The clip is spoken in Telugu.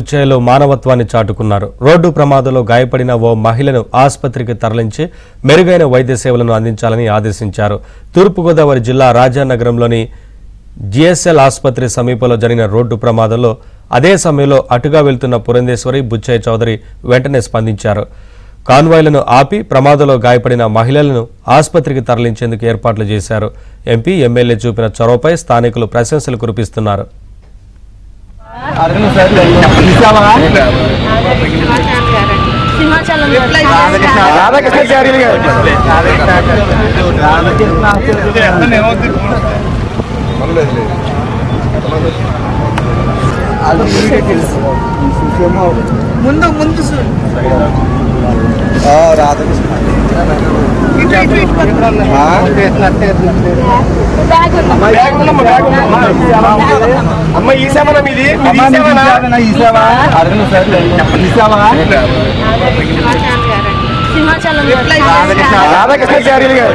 చైలో మానవత్వాన్ని చాటుకున్నారు. రోడ్డు ప్రమాదంలో గాయపడిన ఓ మహిళను ఆసుపత్రికి తరలించి మెరుగైన వైద్య సేవలను అందించాలని ఆదేశించారు. తూర్పుగోదావరి జిల్లా రాజానగరంలోని జిఎస్ఎల్ ఆసుపత్రి సమీపంలో జరిగిన రోడ్డు ప్రమాదంలో అదే సమయంలో అటుగా వెళ్తున్న పురంధేశ్వరి బుచ్చయ్య చౌదరి వెంటనే స్పందించారు. కాన్వాయ్లను ఆపి ప్రమాదంలో గాయపడిన మహిళలను ఆసుపత్రికి తరలించేందుకు ఏర్పాట్లు చేశారు. ఎంపీ, ఎమ్మెల్యే చూపిన చొరవపై స్థానికులు ప్రశంసలు కురిపిస్తున్నారు. ముందు ముందు అమ్మ ఈ సేవనా మీది? సింహాచలం రాధాకృష్ణ చార్యులు గారు